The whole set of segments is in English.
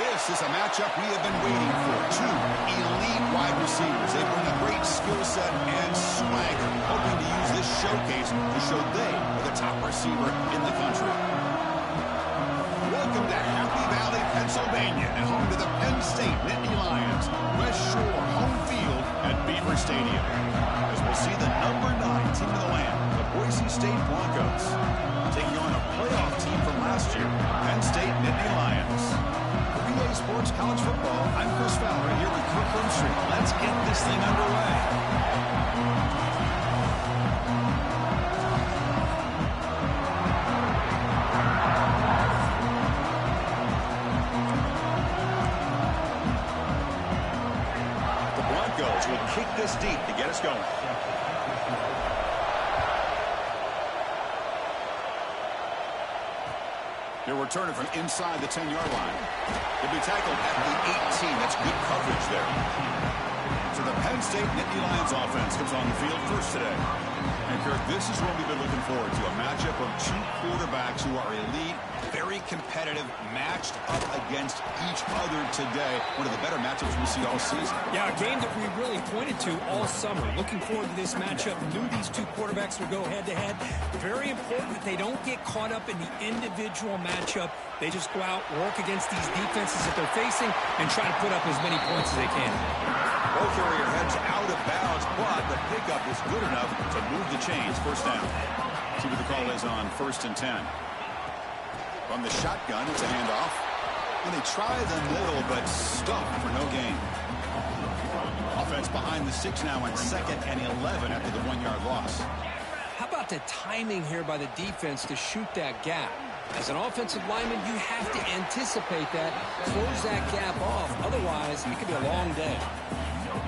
This is a matchup we have been waiting for. Two elite wide receivers. They bring a great skill set and swagger, hoping to use this showcase to show they are the top receiver in the country. Welcome to Happy Valley, Pennsylvania, and home to the Penn State Nittany Lions. West Shore home field at Beaver Stadium. As we'll see the number 9 team in the land, the Boise State Broncos, taking on a playoff team from last year, Penn State Nittany Lions. Relay Sports College Football. I'm Chris Fowler here with Kirkland Street. Let's get this thing underway. The Broncos will kick this deep to get us going. They're returning from inside the 10-yard line. They'll be tackled at the 18. That's good coverage there. So the Penn State Nittany Lions offense comes on the field first today. And, Kirk, this is what we've been looking forward to, a matchup of two quarterbacks who are elite, very competitive, matched up against each other today. One of the better matchups we see all season. Yeah, a game that we really pointed to all summer. Looking forward to this matchup. Knew these two quarterbacks would go head-to-head. Very important that they don't get caught up in the individual matchup. They just go out, work against these defenses that they're facing, and try to put up as many points as they can. Ball carrier heads out of bounds, but the pickup is good enough to move the chains. First down. See what the call is on 1st and 10. From the shotgun, it's a handoff. And they try the middle, but stuck for no gain. Offense behind the 6 now on 2nd and 11 after the 1-yard loss. How about the timing here by the defense to shoot that gap? As an offensive lineman, you have to anticipate that, close that gap off. Otherwise, it could be a long day.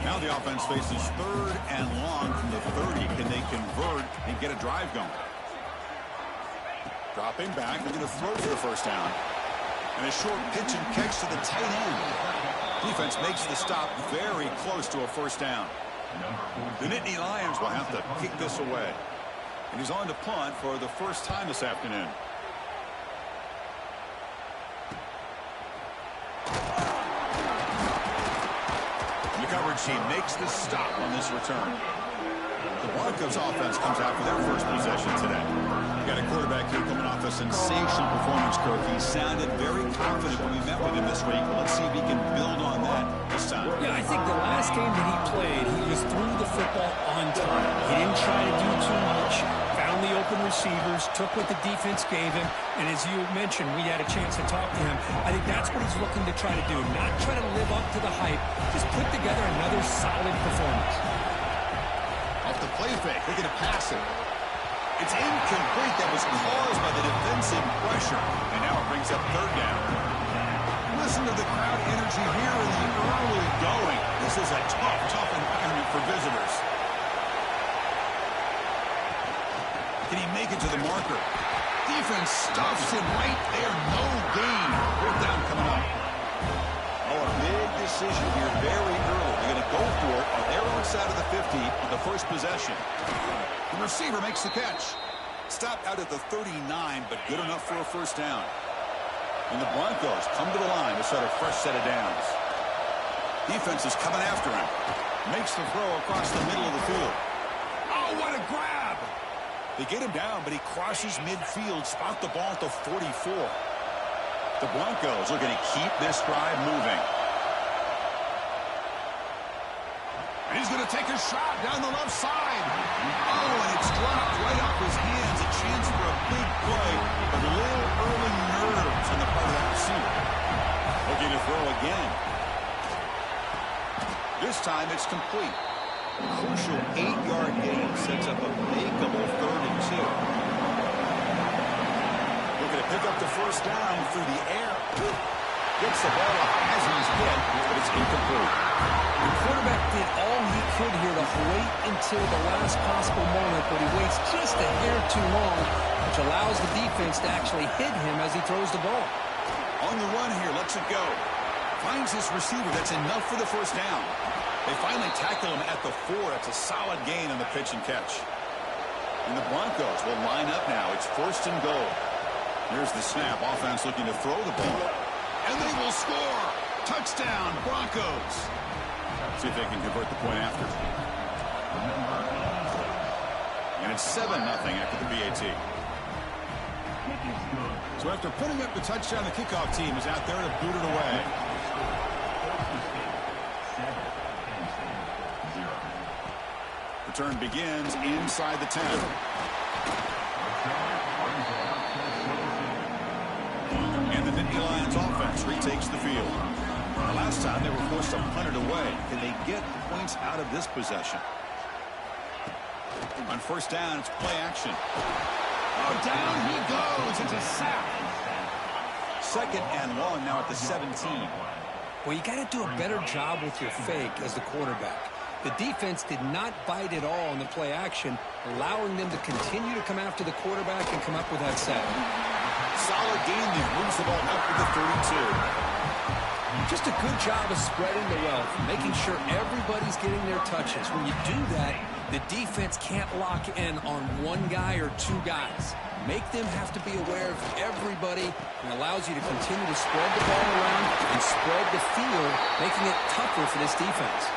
Now the offense faces 3rd and long from the 30. Can they convert and get a drive going? Dropping back, they're going to throw for the first down. And a short pitch and catch to the tight end. Defense makes the stop very close to a first down. The Nittany Lions will have to kick this away. And he's on to punt for the first time this afternoon. The coverage team makes the stop on this return. The Broncos offense comes out for their first possession today. You got a quarterback here coming off a sensational performance, Kirk. He sounded very confident when we met with him this week. Let's see if he can build on that this time. Yeah, I think the last game that he played, he just threw the football on time. He didn't try to do too much. Found the open receivers, took what the defense gave him, and as you mentioned, we had a chance to talk to him. I think that's what he's looking to try to do, not try to live up to the hype, just put together another solid performance. Off the play fake, looking to pass it. It's incomplete. That was caused by the defensive pressure, and now it brings up 3rd down. Listen to the crowd energy here in the early going. This is a tough environment for visitors. Can he make it to the marker? Defense stuffs him right there. No gain. 4th down coming up. Oh, a big decision here very early. They're going to go for it on their own side of the 50 on the first possession. The receiver makes the catch. Stopped out at the 39, but good enough for a first down. And the Broncos come to the line to start a fresh set of downs. Defense is coming after him. Makes the throw across the middle of the field. Oh, what a grab! They get him down, but he crosses midfield, spot the ball at the 44. The Broncos are going to keep this drive moving. And he's going to take a shot down the left side. Oh, and it's dropped right off his hands. A chance for a big play, but a little early nerves on the part of that receiver. Looking to throw again. This time it's complete. A crucial 8-yard gain sets up a makeable 3rd and 2. looking to pick up the first down through the air. Gets the ball as he's hit, but it's incomplete. The quarterback did all he could here to wait until the last possible moment, but he waits just a hair too long, which allows the defense to actually hit him as he throws the ball. On the run here, lets it go. Finds his receiver. That's enough for the first down. They finally tackle him at the 4. That's a solid gain on the pitch and catch. And the Broncos will line up now. It's 1st and goal. Here's the snap. Offense looking to throw the ball. And they will score. Touchdown, Broncos. See if they can convert the point after. And it's 7-0 after the BAT. So after putting up the touchdown, the kickoff team is out there to boot it away. Return begins inside the 10. And the Natty Lions offense retakes the field. Last time they were forced to punt it away. Can they get points out of this possession? On first down, it's play action. Oh, down he goes. It's a sack. 2nd and long now at the 17. Well, you got to do a better job with your fake as the quarterback. The defense did not bite at all in the play action, allowing them to continue to come after the quarterback and come up with that sack. Solid gain there. Moves the ball up to the 32. Just a good job of spreading the wealth, making sure everybody's getting their touches. When you do that, the defense can't lock in on one guy or 2 guys. Make them have to be aware of everybody, and allows you to continue to spread the ball around and spread the field, making it tougher for this defense.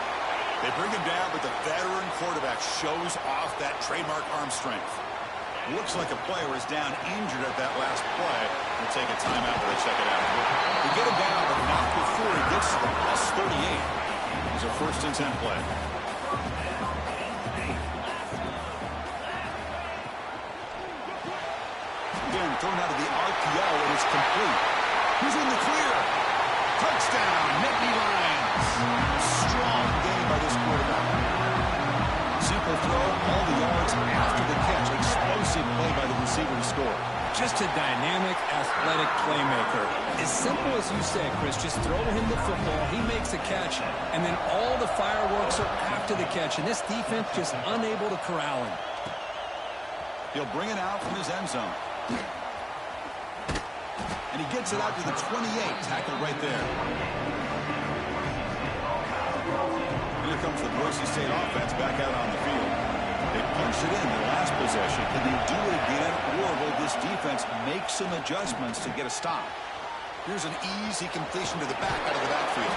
They bring him down, but the veteran quarterback shows off that trademark arm strength. Looks like a player is down injured at that last play. We'll take a timeout while they check it out. They get him down, but not before he gets to the plus 38. It's a 1st and 10 play. Again, thrown out of the RPO, and it's complete. He's in the clear. Touchdown, Natty Lions. Strong game by this quarterback. Simple throw, all the yards after the catch. Explosive play by the receiver to score. Just a dynamic, athletic playmaker. As simple as you said, Chris, just throw him the football, he makes a catch, and then all the fireworks are after the catch, and this defense just unable to corral him. He'll bring it out from his end zone. And he gets it out to the 28, tackled right there. Here comes the Boise State offense back out on the field. They punched it in their last possession. Can they do it again, or will this defense make some adjustments to get a stop? Here's an easy completion to the back out of the backfield.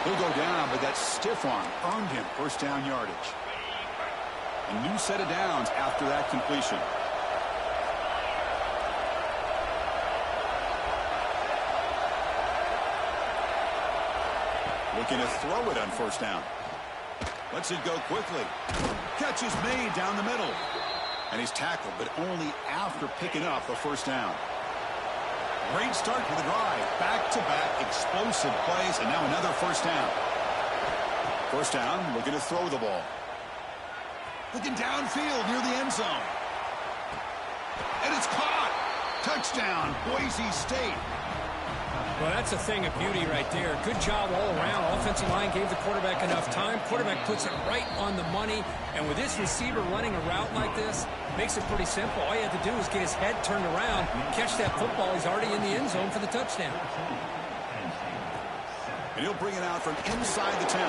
He'll go down, but that stiff arm earned him 1st down yardage. A new set of downs after that completion. Looking to throw it on 1st down. Lets it go quickly. Catch is made down the middle. And he's tackled, but only after picking up a 1st down. Great start for the drive. Back-to-back explosive plays, and now another 1st down. 1st down, looking to throw the ball. Looking downfield near the end zone. And it's caught. Touchdown, Boise State. Well, that's a thing of beauty right there. Good job all around. Offensive line gave the quarterback enough time. Quarterback puts it right on the money. And with this receiver running a route like this, makes it pretty simple. All you have to do is get his head turned around, catch that football. He's already in the end zone for the touchdown. And he'll bring it out from inside the 10.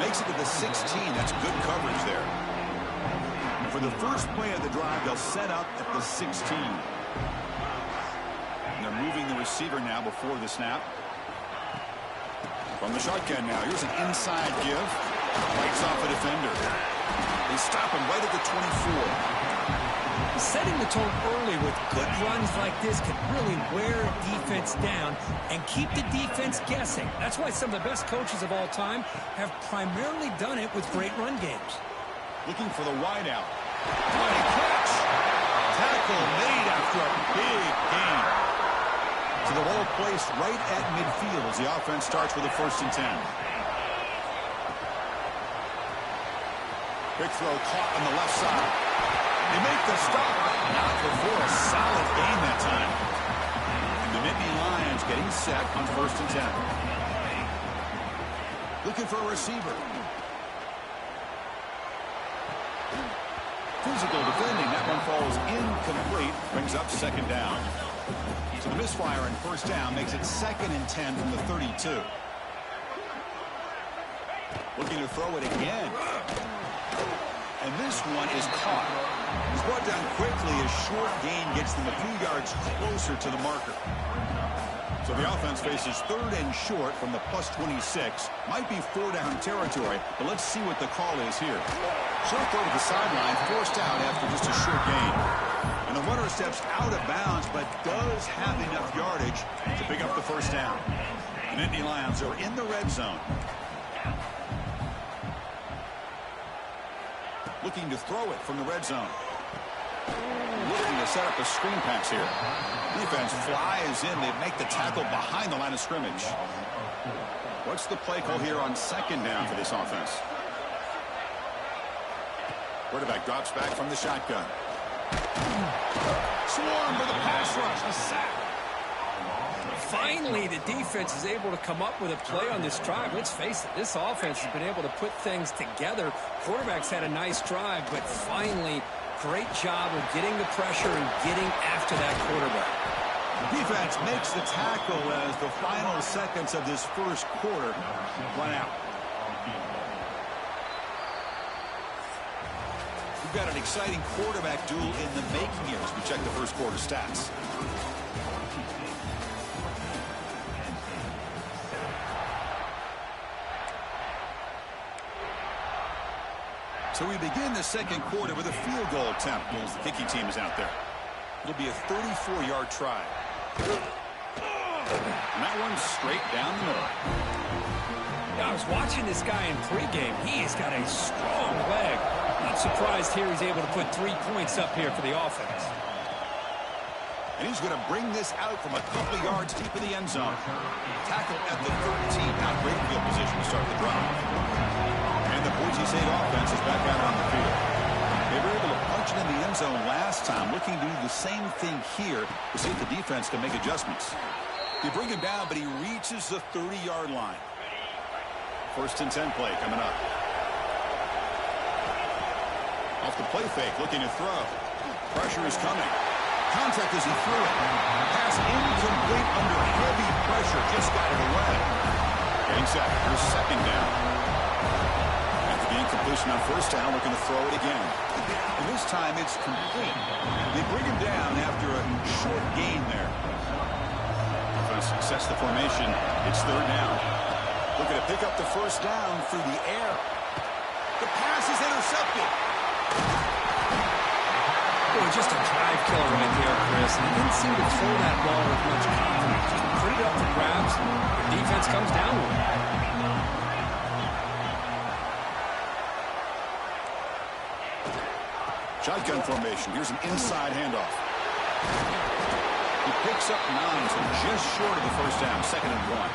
Makes it to the 16. That's good coverage there. For the first play of the drive, they'll set up at the 16. They're moving the receiver now before the snap. From the shotgun now. Here's an inside give. Lights off a defender. They stop him right at the 24. Setting the tone early with good runs like this can really wear a defense down and keep the defense guessing. That's why some of the best coaches of all time have primarily done it with great run games. Looking for the wideout. What a catch! Tackle made after a big gain. So the ball placed right at midfield as the offense starts with a 1st and 10. Quick throw caught on the left side. They make the stop. Not before a solid gain that time. The Natty Lions getting set on 1st and 10. Looking for a receiver. Physical defending. That one falls incomplete. Brings up 2nd down. So the misfire on 1st down makes it 2nd and 10 from the 32. Looking to throw it again. And this one is caught. He's brought down quickly. A short gain gets them a few yards closer to the marker. So the offense faces 3rd and short from the +26. Might be 4-down territory, but let's see what the call is here. Short throw to the sideline, forced out after just a short gain. And the runner steps out of bounds, but does have enough yardage to pick up the 1st down. The Natty Lions are in the red zone. Looking to throw it from the red zone. Looking to set up a screen pass here. Defense flies in. They make the tackle behind the line of scrimmage. What's the play call here on 2nd down for this offense? Quarterback drops back from the shotgun. Swarm for the pass rush. A sack. Finally, the defense is able to come up with a play on this drive. Let's face it, this offense has been able to put things together. Quarterback's had a nice drive, but finally, great job of getting the pressure and getting after that quarterback. Defense makes the tackle as the final seconds of this 1st quarter run out. We've got an exciting quarterback duel in the making here as we check the 1st quarter stats. So we begin the 2nd quarter with a field goal attempt as the kicking team is out there. It'll be a 34-yard try. And that one's straight down the middle. I was watching this guy in pregame. He's got a strong leg. Not surprised here he's able to put 3 points up here for the offense. And he's going to bring this out from a couple of yards deep in the end zone. Tackle at the 13. Not great field position to start the drive. And the Boise State offense is back out on the field. They were able to punch it in the end zone last time, looking to do the same thing here to see if the defense can make adjustments. They bring him down, but he reaches the 30-yard line. 1st and 10 play coming up. Off the play fake, looking to throw. Pressure is coming. Contact as he threw it. Pass incomplete under heavy pressure. Just got it away. Getting set. Here's 2nd down. After the incompletion on 1st down, looking to throw it again. And this time it's complete. They bring him down after a short gain there. Offense sets the formation. It's 3rd down. Looking to pick up the 1st down through the air. The pass is intercepted. Boy, just a drive killer right there, Chris. And he didn't seem to throw that ball with much confidence. Just put it up for grabs. The defense comes down with it. Shotgun formation. Here's an inside handoff. He picks up 9, so just short of the 1st down. 2nd and 1.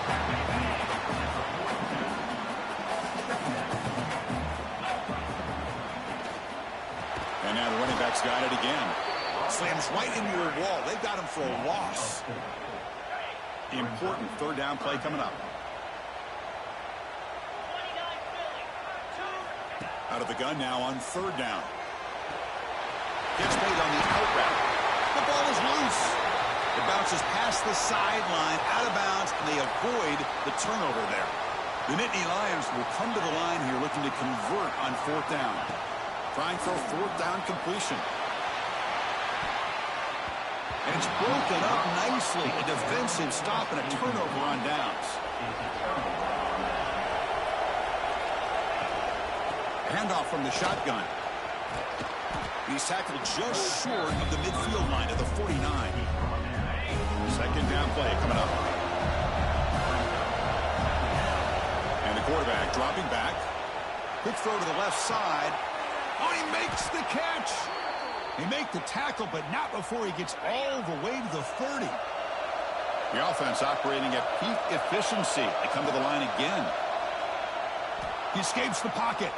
And now the running back's got it again. Slams right into your wall. They've got him for a loss. The important 3rd down play coming up. Out of the gun now on 3rd down. Gets made on the out route. The ball is loose. It bounces past the sideline, out of bounds, and they avoid the turnover there. The Natty Lions will come to the line here looking to convert on 4th down. Trying for a 4th down completion. And it's broken up nicely. A defensive stop and a turnover on downs. Handoff from the shotgun. He's tackled just short of the midfield line at the 49. 2nd down play coming up. And the quarterback dropping back. Quick throw to the left side. Oh, he makes the catch. He made the tackle, but not before he gets all the way to the 30. The offense operating at peak efficiency. They come to the line again. He escapes the pocket.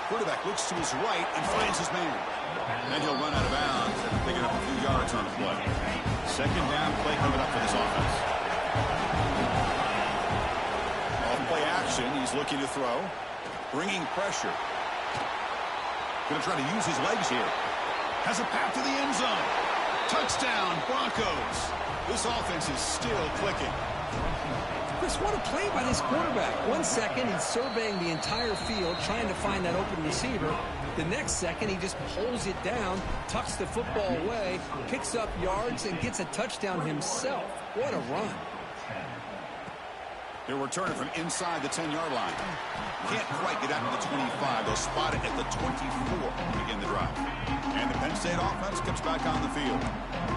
Quarterback looks to his right and finds his man. Then he'll run out of bounds after picking up a few yards on the play. Second down play coming up for this offense. Off play action. He's looking to throw. Bringing pressure. Going to try to use his legs here. Has a path to the end zone. Touchdown, Broncos. This offense is still clicking. Chris, what a play by this quarterback. 1 second, he's surveying the entire field, trying to find that open receiver. The next second, he just pulls it down, tucks the football away, picks up yards, and gets a touchdown himself. What a run. They're returning from inside the 10-yard line. Can't quite get out to the 25. They'll spot it at the 24 to begin the drive. And the Penn State offense comes back on the field.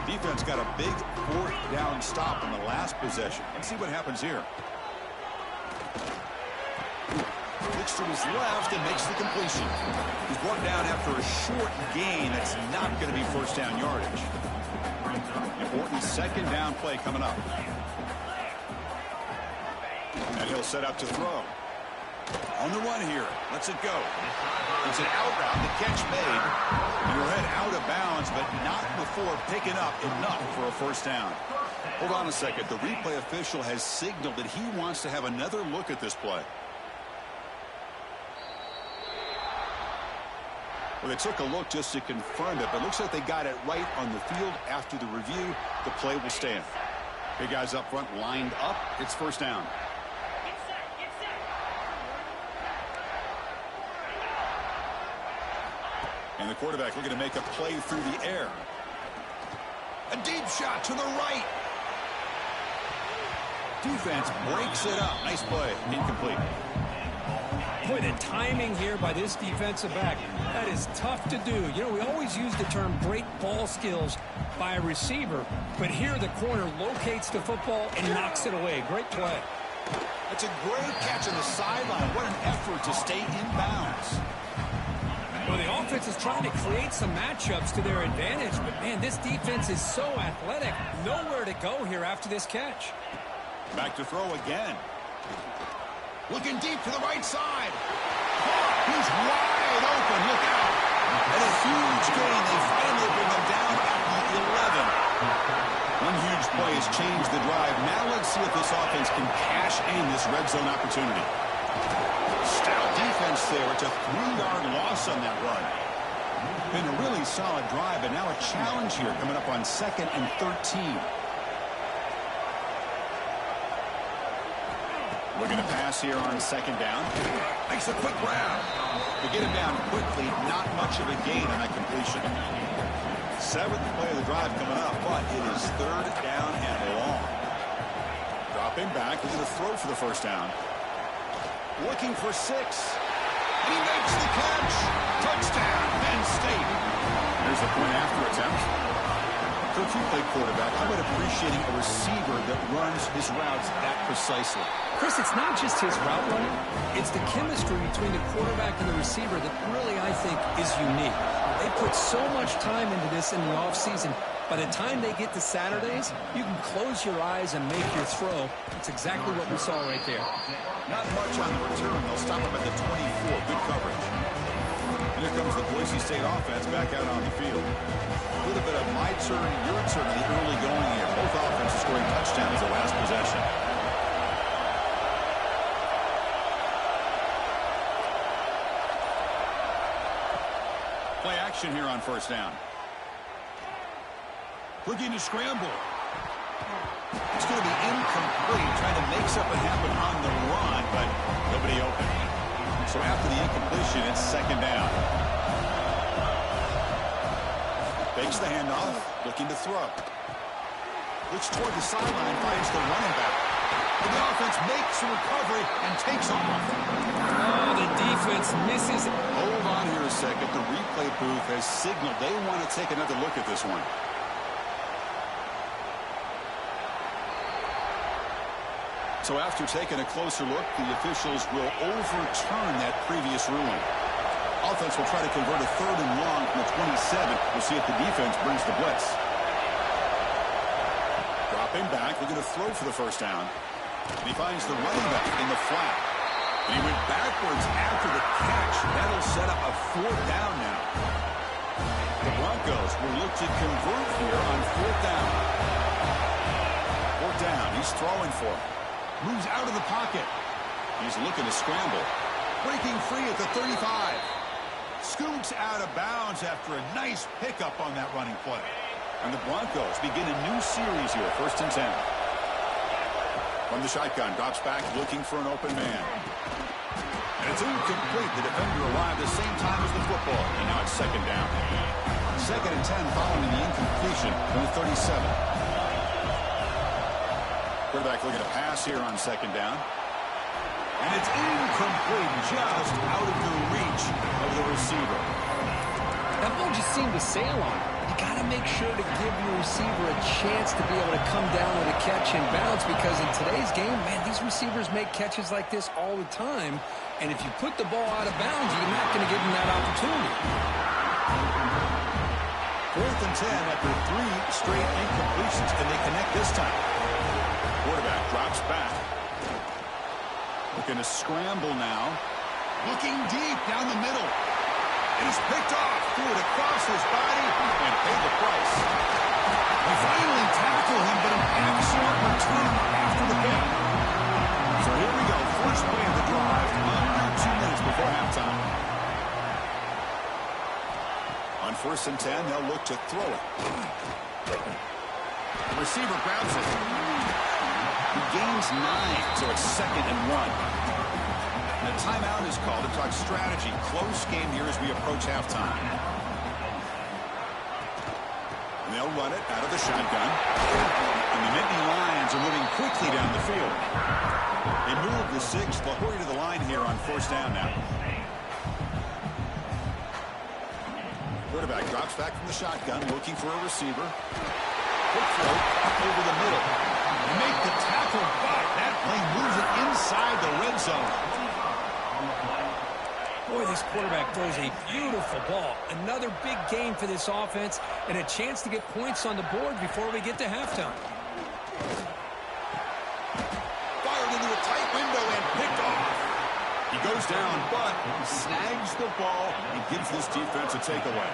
Defense got a big fourth down stop in the last possession. Let's see what happens here. Looks to his left and makes the completion. He's brought down after a short gain. That's not going to be first down yardage. Important second down play coming up. And he'll set up to throw. On the run here. Lets it go. It's an out route. The catch made. You're head out of bounds, but not before picking up enough for a first down. Hold on a second. The replay official has signaled that he wants to have another look at this play. Well, they took a look just to confirm it, but it looks like they got it right on the field. After the review, the play will stand. Big guys up front lined up. It's first down. And the quarterback looking to make a play through the air. A deep shot to the right. Defense breaks it up. Nice play. Incomplete. Boy, the timing here by this defensive back, that is tough to do. You know, we always use the term great ball skills by a receiver, but here the corner locates the football and knocks it away. Great play. That's a great catch on the sideline. What an effort to stay in bounds. Well, the offense is trying to create some matchups to their advantage, but, man, this defense is so athletic. Nowhere to go here after this catch. Back to throw again. Looking deep to the right side. He's wide open. Look out. And a huge gain. They finally bring him down at the 11. One huge play has changed the drive. Now let's see if this offense can cash in this red zone opportunity. Stout defense there. It's a 3-yard loss on that run. Been a really solid drive, but now a challenge here coming up on 2nd and 13. Looking to pass here on second down. Makes a quick grab. To get him down quickly, not much of a gain on that completion. 7th play of the drive coming up, but it is 3rd down and long. Dropping back, looking to throw for the first down. Looking for 6. And he makes the catch. Touchdown, Penn State. There's a point after attempt. Coach, you played quarterback. How about appreciating a receiver that runs his routes that precisely? Chris, it's not just his route running. It's the chemistry between the quarterback and the receiver that really, I think, is unique. They put so much time into this in the offseason. By the time they get to Saturdays, you can close your eyes and make your throw. It's exactly what we saw right there. Not much on the return. They'll stop him at the 24. Good coverage. And here comes the Boise State offense back out on the field. A little bit of my turn, your turn in the early going here. Both offenses scoring touchdowns the last possession. Play action here on first down. Looking to scramble. It's going to be incomplete. Trying to make something happen on the run, but nobody open. So after the incompletion, it's second down. Fakes the handoff, looking to throw. Looks toward the sideline, finds the running back. And the offense makes a recovery and takes off. Oh, the defense misses. Hold on here a second. The replay booth has signaled they want to take another look at this one. So after taking a closer look, the officials will overturn that previous ruling. Offense will try to convert a 3rd and long from the 27. We'll see if the defense brings the blitz. Dropping back, looking to throw for the first down. And he finds the running back in the flat. And he went backwards after the catch. That'll set up a 4th down now. The Broncos will look to convert here on 4th down. down. He's throwing for it. Moves out of the pocket. He's looking to scramble. Breaking free at the 35. Scoots out of bounds after a nice pickup on that running play. And the Broncos begin a new series here, 1st and 10. From the shotgun, drops back looking for an open man. And it's incomplete. The defender arrived the same time as the football. And now it's 2nd down. 2nd and 10 following the incompletion from the 37. Quarterback looking to pass here on 2nd down. And it's incomplete, just out of the reach of the receiver. That ball just seemed to sail on him. You got to make sure to give your receiver a chance to be able to come down with a catch and bounce, because in today's game, man, these receivers make catches like this all the time. And if you put the ball out of bounds, you're not going to give them that opportunity. 4th and 10 after 3 straight incompletions. Can they connect this time? Quarterback drops back. Looking to scramble now. Looking deep down the middle. And he's picked off. Threw it across his body and paid the price. They finally tackle him, but an excellent return after the pick. So here we go. First play of the drive. Under 2 minutes before halftime. On 1st and 10, they'll look to throw it. The receiver grabs it. He gains 9, so it's 2nd and 1. And a timeout is called to talk strategy. Close game here as we approach halftime. And they'll run it out of the shotgun. And the Nittany Lions are moving quickly down the field. They move the 6th. They'll hurry to the line here on 1st down now. Quarterback drops back from the shotgun, looking for a receiver. Quick throw up over the middle. Make the tackle, but that play moves it inside the red zone. Boy, this quarterback throws a beautiful ball. Another big game for this offense and a chance to get points on the board before we get to halftime. Fired into a tight window and picked off. He goes down, but snags the ball and gives this defense a takeaway.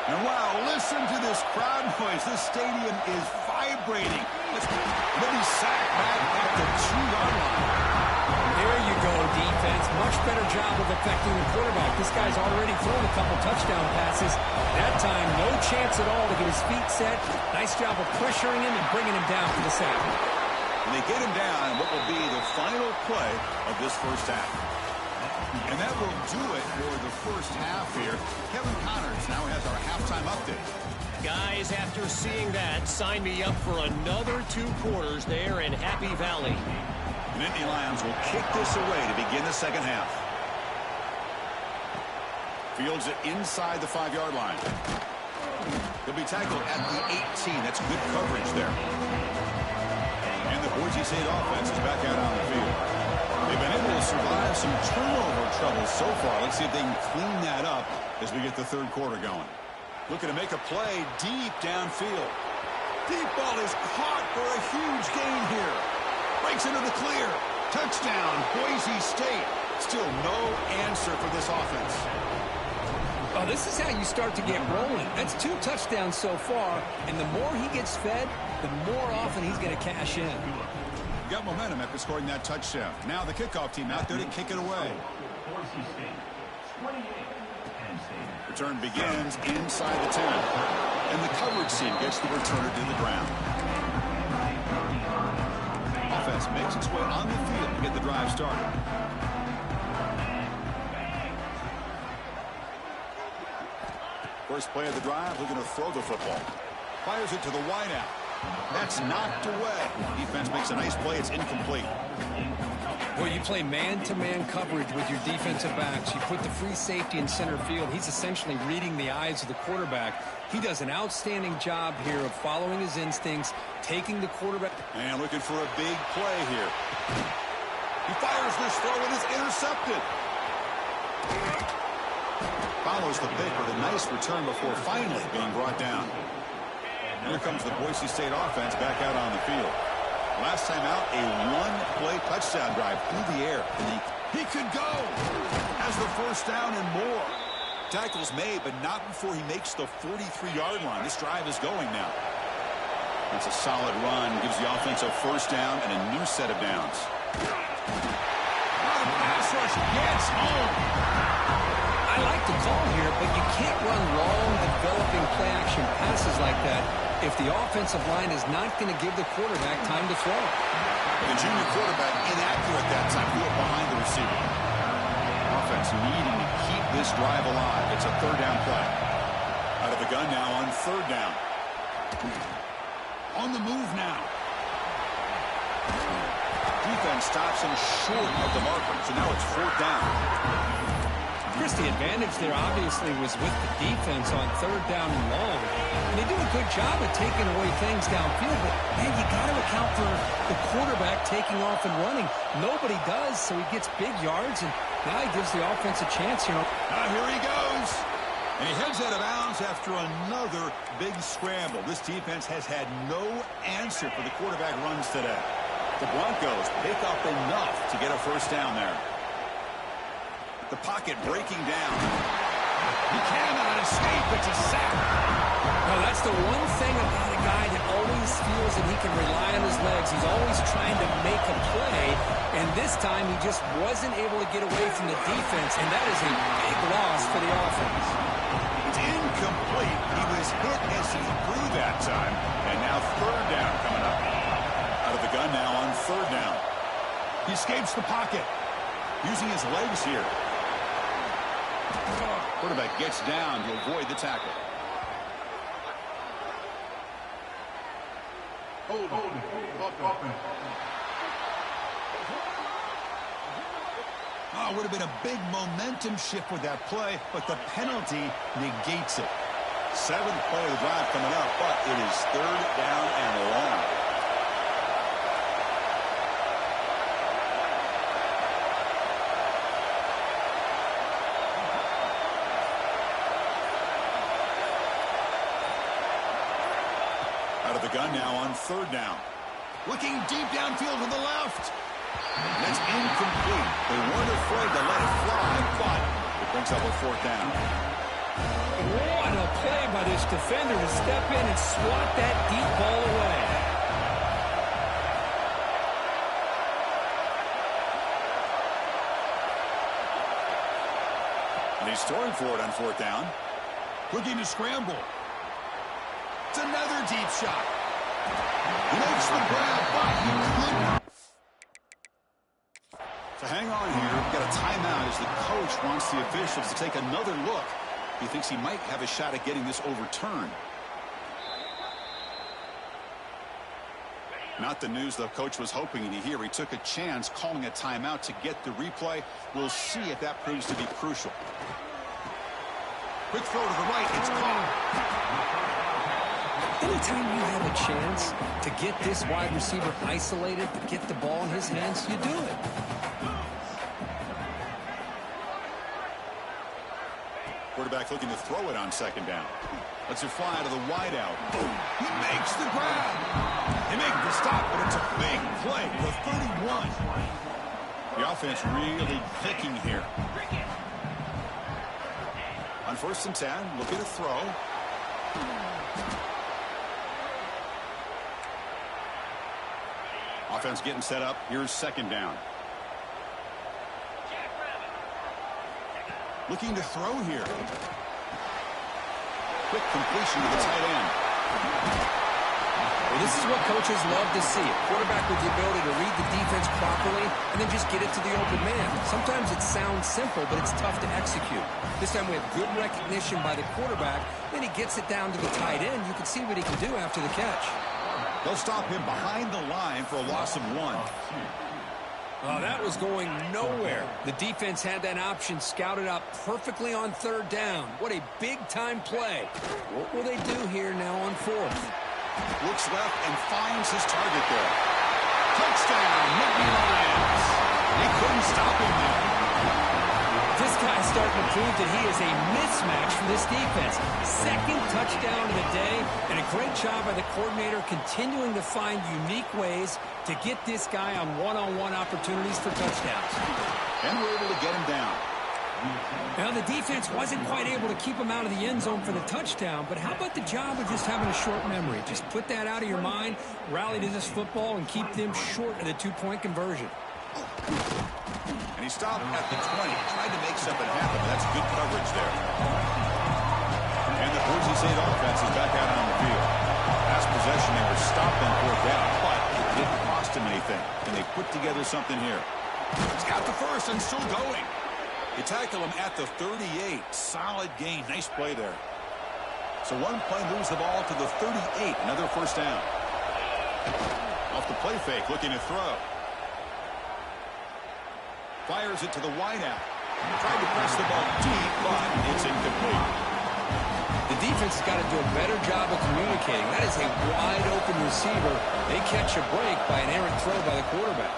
And wow, listen to this crowd noise. This stadium is vibrating. Then he's sacked back at the 2-yard line. There you go, defense. Much better job of affecting the quarterback. This guy's already thrown a couple touchdown passes. That time, no chance at all to get his feet set. Nice job of pressuring him and bringing him down for the sack. And they get him down in what will be the final play of this first half. And that will do it for the first half here. Kevin Connors now has our halftime update. Guys, after seeing that, sign me up for another 2 quarters there in Happy Valley. The Nittany Lions will kick this away to begin the second half. Fields it inside the 5-yard line. He'll be tackled at the 18. That's good coverage there. And the Boise State offense is back out on the field. They've been able to survive some turnover trouble so far. Let's see if they can clean that up as we get the 3rd quarter going. Looking to make a play deep downfield. Deep ball is caught for a huge gain here. Breaks into the clear. Touchdown, Boise State. Still no answer for this offense. Oh, this is how you start to get rolling. That's 2 touchdowns so far, and the more he gets fed, the more often he's going to cash in. Got momentum after scoring that touchdown. Now the kickoff team out there to kick it away. Return begins inside the 10. And the coverage team gets the returner to the ground. Offense makes its way on the field to get the drive started. First play of the drive, looking to throw the football. Fires it to the wideout. That's knocked away. Defense makes a nice play. It's incomplete. Well, you play man-to-man coverage with your defensive backs. You put the free safety in center field. He's essentially reading the eyes of the quarterback. He does an outstanding job here of following his instincts, taking the quarterback. And looking for a big play here. He fires this throw and is intercepted. Follows the pick with a nice return before finally being brought down. Here comes the Boise State offense back out on the field. Last time out, a 1-play touchdown drive through the air. And he could go. Has the first down and more. Tackles made, but not before he makes the 43-yard line. This drive is going now. That's a solid run. Gives the offense a first down and a new set of downs. Pass rush gets home. I like the call here, but you can't run long, developing play-action passes like that if the offensive line is not going to give the quarterback time to throw. The junior quarterback inaccurate that time. Threw it behind the receiver. Offense needing to keep this drive alive. It's a third down play. Out of the gun now on third down. On the move now. Defense stops him short of the marker, so now it's fourth down. Chris, the advantage there obviously was with the defense on third down and long. And they do a good job of taking away things downfield, but, man, you got to account for the quarterback taking off and running. Nobody does, so he gets big yards, and now he gives the offense a chance, you know. Here he goes. And he heads out of bounds after another big scramble. This defense has had no answer for the quarterback runs today. The Broncos pick up enough to get a first down there. The pocket breaking down. He cannot escape. It's a sack. Well, that's the one thing about a guy that always feels that he can rely on his legs. He's always trying to make a play, and this time he just wasn't able to get away from the defense, and that is a big loss for the offense. It's incomplete. He was hit as he threw that time, and now third down coming up. Out of the gun now on third down. He escapes the pocket, using his legs here. Quarterback gets down to avoid the tackle. Hold. Oh, it would have been a big momentum shift with that play, but the penalty negates it. Seventh play of the drive coming up, but it is third down and long. Out of the gun now on third down. Looking deep downfield to the left. That's incomplete. They weren't afraid to let it fly, but it brings up a fourth down. What a play by this defender to step in and swat that deep ball away. And he's throwing for it on fourth down. Looking to scramble. It's another deep shot. He makes the grab, but he couldn't. So hang on here. We've got a timeout as the coach wants the officials to take another look. He thinks he might have a shot at getting this overturned. Not the news the coach was hoping to hear. He took a chance calling a timeout to get the replay. We'll see if that proves to be crucial. Quick throw to the right. It's caught. Anytime you have a chance to get this wide receiver isolated, to get the ball in his hands, you do it. Quarterback looking to throw it on second down. Lets it fly out of the wideout. He makes the grab. They make the stop, but it's a big play for 31. The offense really clicking here. On first and 10, looking to throw. Offense getting set up. Here's second down. Looking to throw here. Quick completion to the tight end. Well, this is what coaches love to see. A quarterback with the ability to read the defense properly and then just get it to the open man. Sometimes it sounds simple, but it's tough to execute. This time we have good recognition by the quarterback. Then he gets it down to the tight end. You can see what he can do after the catch. They'll stop him behind the line for a loss of 1. Oh, that was going nowhere. The defense had that option scouted out perfectly on third down. What a big-time play. What will they do here now on fourth? Looks left and finds his target there. Touchdown, Nittany Lions. They couldn't stop him there. This guy's starting to prove that he is a mismatch for this defense. Second touchdown of the day, and a great job by the coordinator continuing to find unique ways to get this guy on one-on-one opportunities for touchdowns. And we're able to get him down. Now, the defense wasn't quite able to keep him out of the end zone for the touchdown, but how about the job of just having a short memory? Just put that out of your mind, rally to this football, and keep them short of the two-point conversion. And he stopped at the 20. Tried to make something happen, but that's good coverage there. And the Boise State offense is back out on the field. Last possession, they were stopped on 4th down, but it didn't cost him anything. And they put together something here. He's got the first and still going. They tackle him at the 38. Solid gain. Nice play there. So one play moves the ball to the 38. Another first down. Off the play fake, looking to throw. Fires it to the wideout. Tried to press the ball deep, but it's incomplete. The defense has got to do a better job of communicating. That is a wide-open receiver. They catch a break by an errant throw by the quarterback.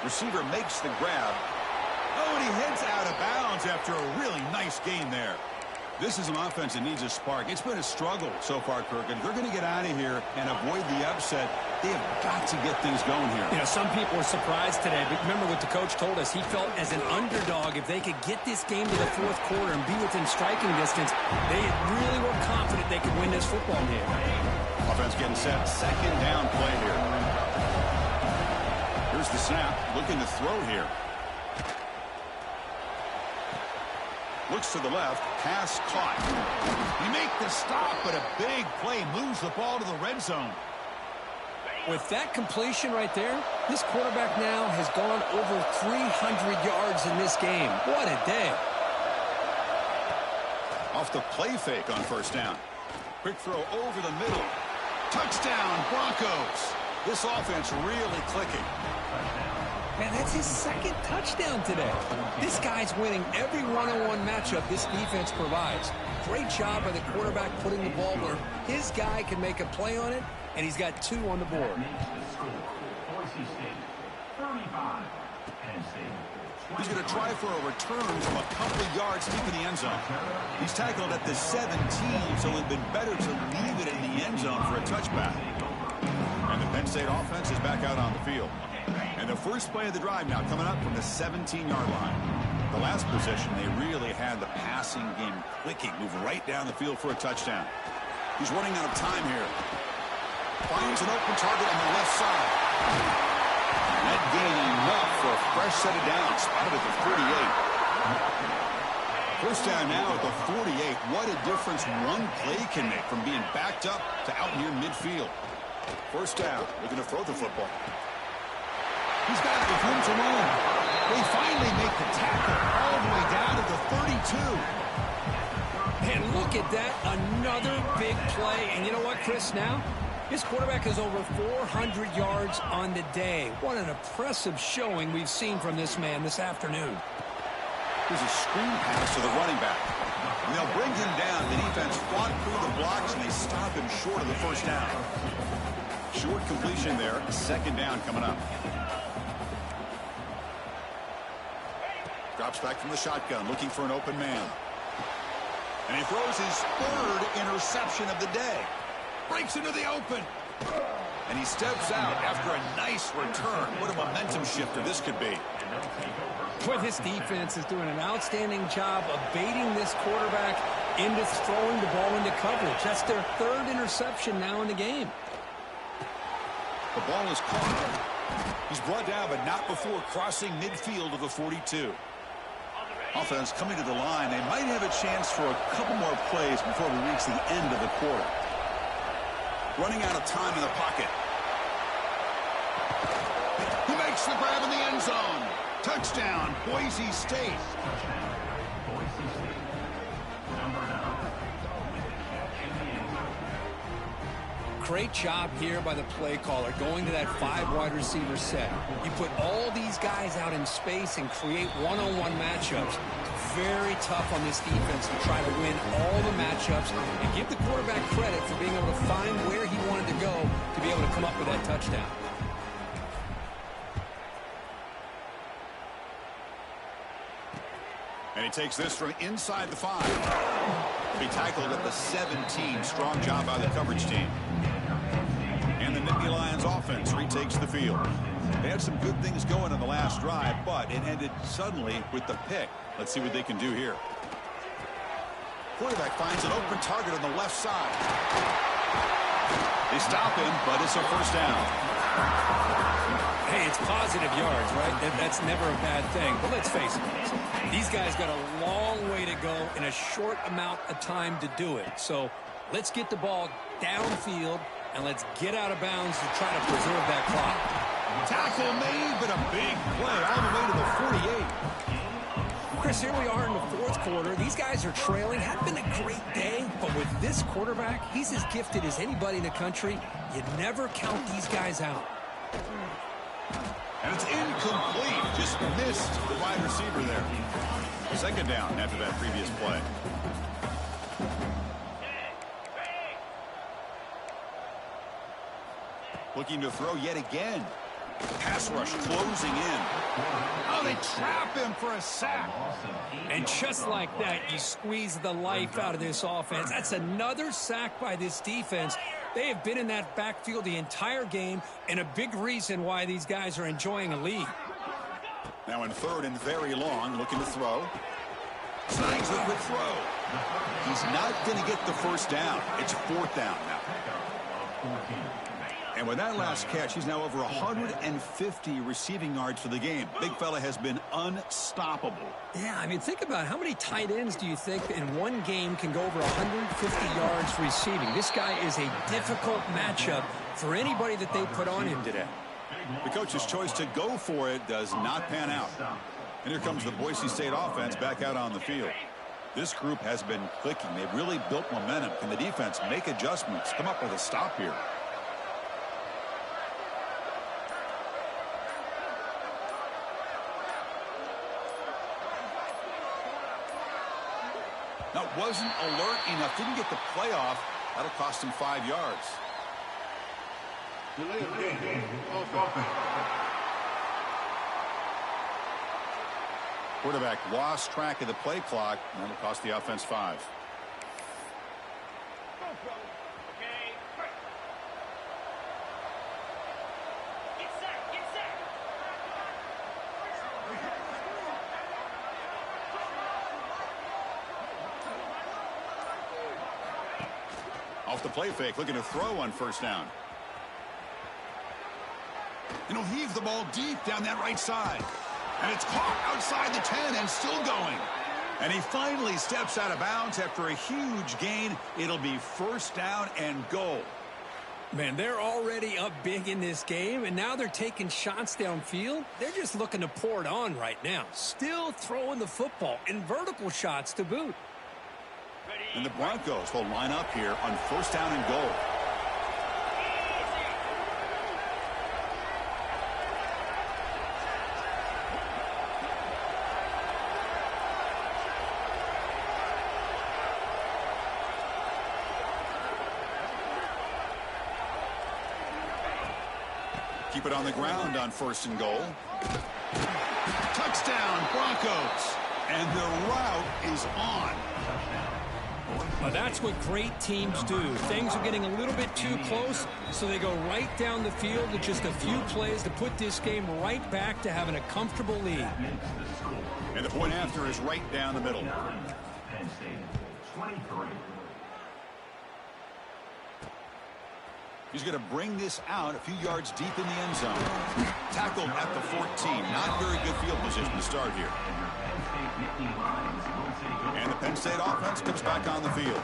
Receiver makes the grab. Oh, and he heads out of bounds after a really nice gain there. This is an offense that needs a spark. It's been a struggle so far, Kirk, and if they're going to get out of here and avoid the upset, they have got to get things going here. You know, some people were surprised today, but remember what the coach told us. He felt as an underdog, if they could get this game to the 4th quarter and be within striking distance, they really were confident they could win this football game. Offense getting set. Second down play here. Here's the snap. Looking to throw here. Looks to the left. Pass caught. He make the stop, but a big play moves the ball to the red zone. With that completion right there, this quarterback now has gone over 300 yards in this game. What a day. Off the play fake on first down. Quick throw over the middle. Touchdown, Broncos. This offense really clicking. Man, that's his second touchdown today. This guy's winning every one-on-one matchup this defense provides. Great job by the quarterback putting the ball where his guy can make a play on it, and he's got 2 on the board. He's going to try for a return from a couple of yards deep in the end zone. He's tackled at the 17, so it would have been better to leave it in the end zone for a touchback. And the Penn State offense is back out on the field. And the first play of the drive now coming up from the 17-yard line. The last possession, they really had the passing game clicking, move right down the field for a touchdown. He's running out of time here. Finds an open target on the left side. That gain enough for a fresh set of downs. Spotted at the 48. First down now at the 48. What a difference one play can make from being backed up to out near midfield. First down, looking to throw the football. He's got it with room to run. They finally make the tackle all the way down to the 32. And look at that, another big play. And you know what, Chris, now? His quarterback has over 400 yards on the day. What an impressive showing we've seen from this man this afternoon. There's a screen pass to the running back. And they'll bring him down. The defense fought through the blocks, and they stop him short of the first down. Short completion there. Second down coming up. Drops back from the shotgun, looking for an open man. And he throws his 3rd interception of the day. Breaks into the open. And he steps out after a nice return. What a momentum shifter this could be. Boy, this defense is doing an outstanding job of baiting this quarterback into throwing the ball into coverage. That's their 3rd interception now in the game. The ball is caught. He's brought down, but not before crossing midfield of the 42. Offense coming to the line. They might have a chance for a couple more plays before we reach the end of the quarter. Running out of time in the pocket. He makes the grab in the end zone. Touchdown, Boise State. Great job here by the play caller going to that 5 wide receiver set. You put all these guys out in space and create one-on-one matchups. Very tough on this defense to try to win all the matchups and give the quarterback credit for being able to find where he wanted to go to be able to come up with that touchdown. And he takes this from inside the 5. He tackled at the 17. Strong job by the coverage team. And the Natty Lions Penn's offense retakes the field. They had some good things going on the last drive, but it ended suddenly with the pick. Let's see what they can do here. Quarterback finds an open target on the left side. They stop him, but it's a first down. Hey, it's positive yards, right? That's never a bad thing. But let's face it, these guys got a long way to go in a short amount of time to do it. So let's get the ball downfield, and let's get out of bounds to try to preserve that clock. Tackle made, but a big play all the way to the 48. Chris, here we are in the fourth quarter. These guys are trailing. Had been a great day, but with this quarterback, he's as gifted as anybody in the country. You never count these guys out. And it's incomplete. Just missed the wide receiver there. Second down after that previous play. Looking to throw yet again. Pass rush closing in. Oh, they trap him for a sack. And just like that, you squeeze the life out of this offense. That's another sack by this defense. They have been in that backfield the entire game, and a big reason why these guys are enjoying a lead. Now in third and very long, looking to throw. Snags a quick throw. He's not going to get the first down. It's fourth down now. And with that last catch, he's now over 150 receiving yards for the game. Big fella has been unstoppable. Yeah, I mean, think about how many tight ends do you think in one game can go over 150 yards receiving? This guy is a difficult matchup for anybody that they put on him today. The coach's choice to go for it does not pan out. And here comes the Boise State offense back out on the field. This group has been clicking. They've really built momentum. Can the defense make adjustments? Come up with a stop here. Now, wasn't alert enough. Didn't get the play off. That'll cost him 5 yards. Quarterback lost track of the play clock. And that'll cost the offense 5. Off the play fake, looking to throw on first down. And he'll heave the ball deep down that right side. And it's caught outside the 10 and still going. And he finally steps out of bounds after a huge gain. It'll be first down and goal. Man, they're already up big in this game, and now they're taking shots downfield. They're just looking to pour it on right now. Still throwing the football, and vertical shots to boot. And the Broncos will line up here on first down and goal. Keep it on the ground on first and goal. Touchdown, Broncos. And the route is on. Well, that's what great teams do. Things are getting a little bit too close, so they go right down the field with just a few plays to put this game right back to having a comfortable lead. And the point after is right down the middle. He's going to bring this out a few yards deep in the end zone. Tackled at the 14. Not very good field position to start here. And the Penn State offense comes back on the field.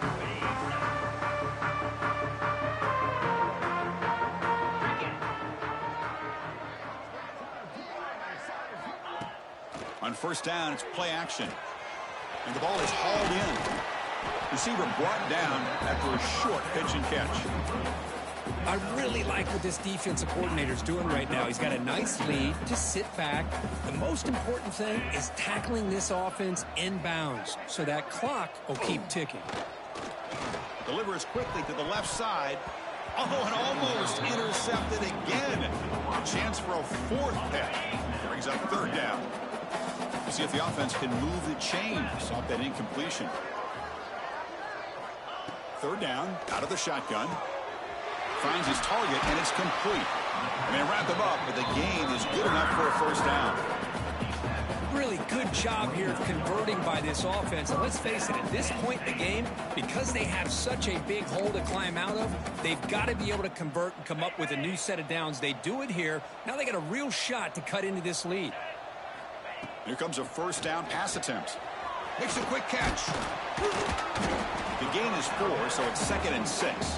On first down, it's play action. And the ball is hauled in. Receiver brought down after a short pitch and catch. I really like what this defensive coordinator is doing right now. He's got a nice lead. Just sit back. The most important thing is tackling this offense inbounds so that clock will keep ticking. Delivers quickly to the left side. Oh, and almost intercepted again. A chance for a fourth pick. Brings up third down. We'll see if the offense can move the chains off that incompletion. Third down, out of the shotgun. Finds his target, and it's complete. And they wrap them up, but the gain is good enough for a first down. Really good job here of converting by this offense. And let's face it, at this point in the game, because they have such a big hole to climb out of, they've got to be able to convert and come up with a new set of downs. They do it here. Now they got a real shot to cut into this lead. Here comes a first down pass attempt. Makes a quick catch. The gain is 4, so it's 2nd and 6.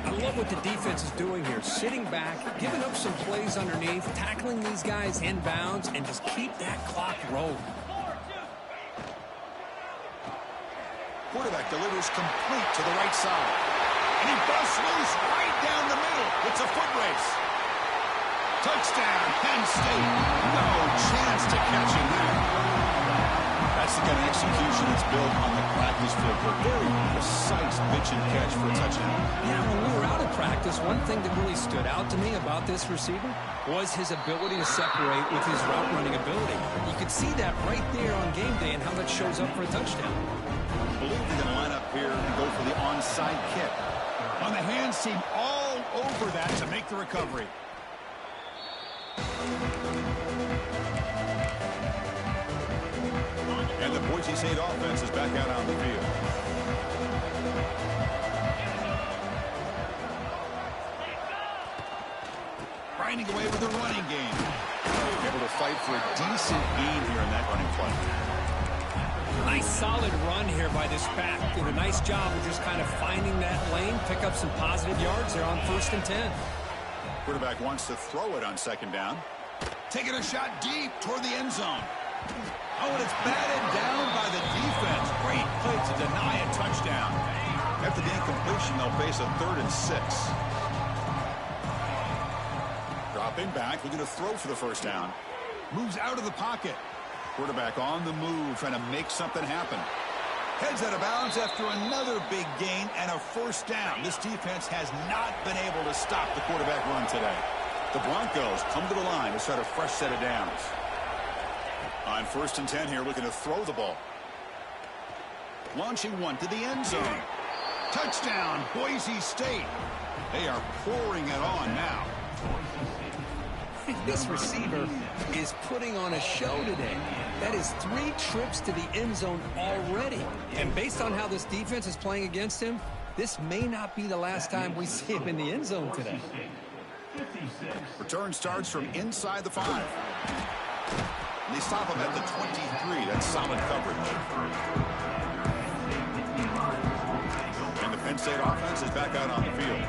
I love what the defense is doing here. Sitting back, giving up some plays underneath, tackling these guys inbounds, and just keep that clock rolling. Quarterback delivers complete to the right side. And he busts loose right down the middle. It's a foot race. Touchdown, Penn State. No chance to catch him there. That's the kind of execution that's built on the practice field. A very precise pitch and catch for a touchdown. Yeah, when we were out of practice, one thing that really stood out to me about this receiver was his ability to separate with his route running ability. You could see that right there on game day and how that shows up for a touchdown. I believe they're going to line up here and go for the onside kick. On the hands team all over that to make the recovery. And the Boise State offense is back out on the field. Grinding away with the running game. Able to fight for a decent gain here in that running play. Nice solid run here by this back. Did a nice job of just kind of finding that lane, pick up some positive yards there on 1st and 10. Quarterback wants to throw it on 2nd down. Taking a shot deep toward the end zone. Oh, and it's batted down by the defense. Great play to deny a touchdown. After the incompletion, they'll face a 3rd and 6. Dropping back, looking to throw for the first down. Moves out of the pocket. Quarterback on the move, trying to make something happen. Heads out of bounds after another big gain and a first down. This defense has not been able to stop the quarterback run today. The Broncos come to the line to start a fresh set of downs. On 1st and 10 here, looking to throw the ball. Launching one to the end zone. Touchdown, Boise State. They are pouring it on now. This receiver is putting on a show today. That is 3 trips to the end zone already. And based on how this defense is playing against him, this may not be the last time we see him in the end zone today. Return starts from inside the 5. They stop him at the 23. That's solid coverage. And the Penn State offense is back out on the field.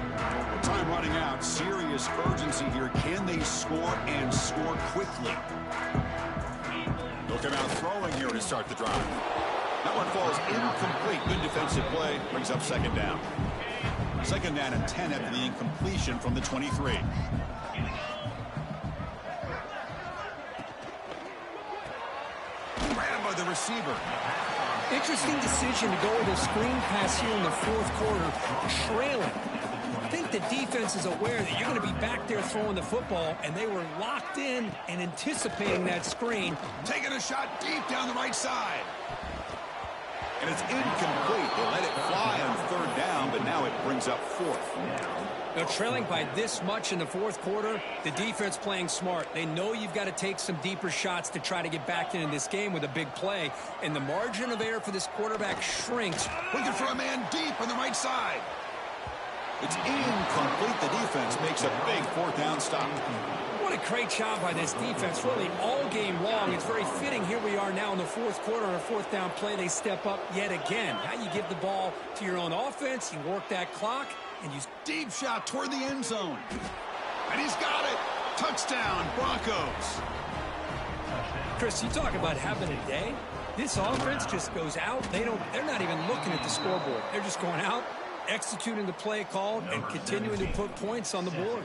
Time running out. Serious urgency here. Can they score and score quickly? They'll come out throwing here to start the drive. That one falls incomplete. Good defensive play. Brings up 2nd down. 2nd down and 10 after the incompletion from the 23. By the receiver. Interesting decision to go with a screen pass here in the 4th quarter, trailing. I think the defense is aware that you're going to be back there throwing the football, and they were locked in and anticipating that screen. Taking a shot deep down the right side. And it's incomplete. They let it fly on 3rd down, but now it brings up 4th. Now, trailing by this much in the 4th quarter, the defense playing smart. They know you've got to take some deeper shots to try to get back into this game with a big play. And the margin of error for this quarterback shrinks. Looking for a man deep on the right side. It's incomplete. The defense makes a big 4th down stop. What a great job by this defense, really all game long. It's very fitting. Here we are now in the 4th quarter on a 4th down play. They step up yet again. Now you give the ball to your own offense. You work that clock. And use deep shot toward the end zone. And he's got it. Touchdown, Broncos. Chris, you talk about having a day. This offense just goes out. They're not even looking at the scoreboard. They're just going out, executing the play called, and continuing to put points on the board.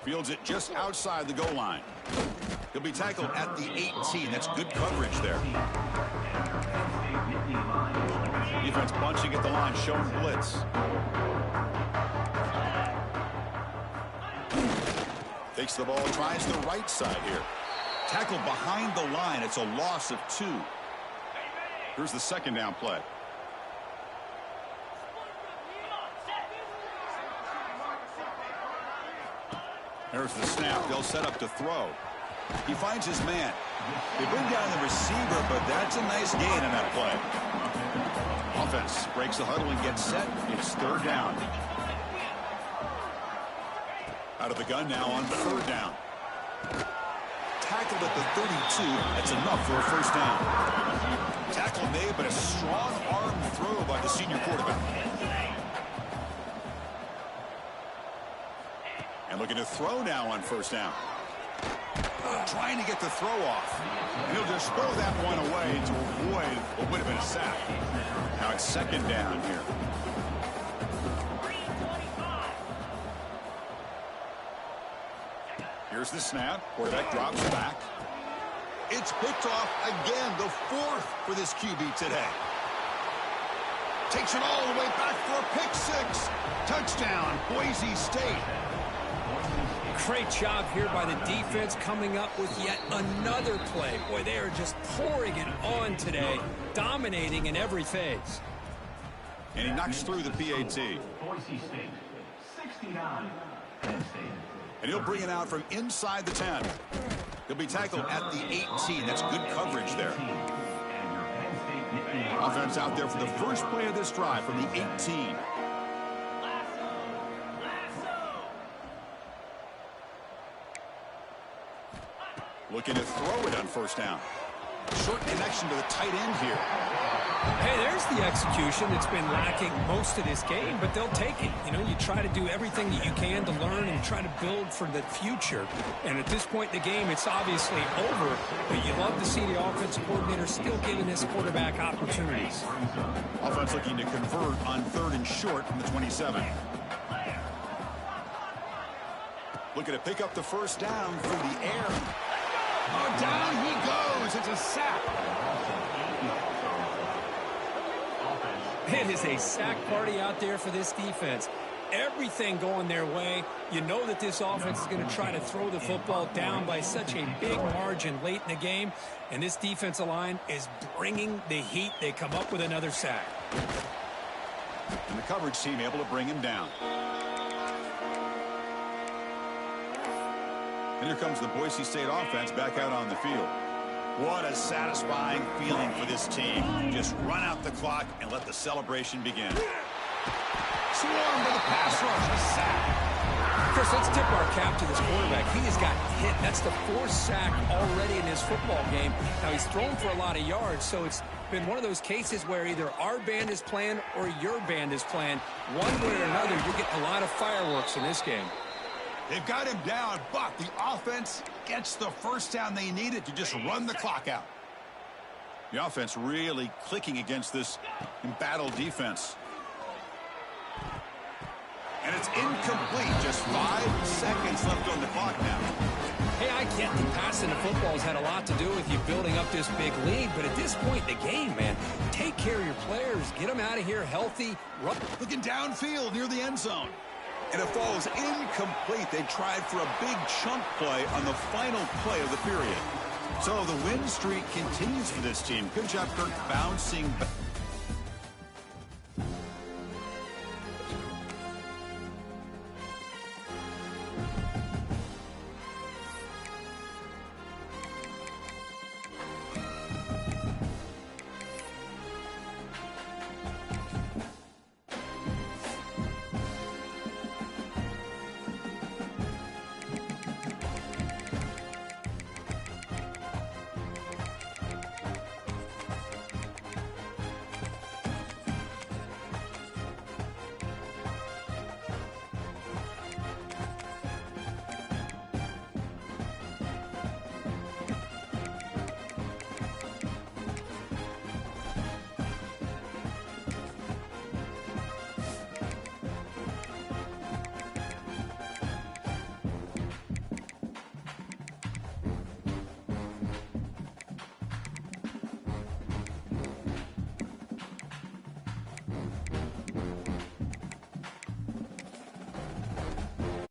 Fields it just outside the goal line. He'll be tackled at the 18. That's good coverage there. Defense bunching at the line, showing blitz. Takes the ball, tries the right side here. Tackled behind the line. It's a loss of 2. Here's the 2nd down play. There's the snap. They'll set up to throw. He finds his man. They bring down the receiver, but that's a nice gain in that play. Offense breaks the huddle and gets set. It's third down. Out of the gun now on third down. Tackled at the 32. That's enough for a first down. Tackle made, but a strong arm throw by the senior quarterback. And looking to throw now on first down. Trying to get the throw off. And he'll just throw that one away to avoid what would have been a sack. Now it's second down here. Here's the snap. Quarterback drops back. It's picked off again, the fourth for this QB today. Takes it all the way back for a pick six. Touchdown, Boise State. Great job here by the defense coming up with yet another play. Boy, they are just pouring it on today, dominating in every phase. And he knocks through the PAT. Boise State, 69, Penn State. And he'll bring it out from inside the 10. He'll be tackled at the 18. That's good coverage there. Offense out there for the first play of this drive from the 18. Looking to throw it on first down. Short connection to the tight end here. Hey, there's the execution that's been lacking most of this game, but they'll take it. You know, you try to do everything that you can to learn and try to build for the future. And at this point in the game, it's obviously over, but you love to see the offensive coordinator still giving this quarterback opportunities. Offense looking to convert on third and short from the 27. Looking to pick up the first down through the air. Oh, down he goes. It's a sack. It is a sack party out there for this defense. Everything going their way. You know that this offense is going to try to throw the football down by such a big margin late in the game. And this defensive line is bringing the heat. They come up with another sack. And the coverage team able to bring him down. And here comes the Boise State offense back out on the field. What a satisfying feeling for this team. Just run out the clock and let the celebration begin. Swarm to the pass rush. A sack. Chris, let's tip our cap to this quarterback. He has gotten hit. That's the fourth sack already in this football game. Now, he's thrown for a lot of yards, so it's been one of those cases where either our band is playing or your band is playing. One way or another, you're getting a lot of fireworks in this game. They've got him down, but the offense gets the first down they needed to just run the clock out. The offense really clicking against this embattled defense. And it's incomplete. Just 5 seconds left on the clock now. Hey, I get the passing the football has had a lot to do with you building up this big lead, but at this point in the game, man, take care of your players. Get them out of here healthy. Looking downfield near the end zone. And it falls incomplete. They tried for a big chunk play on the final play of the period. So the win streak continues for this team. Good job, Kirk, bouncing back.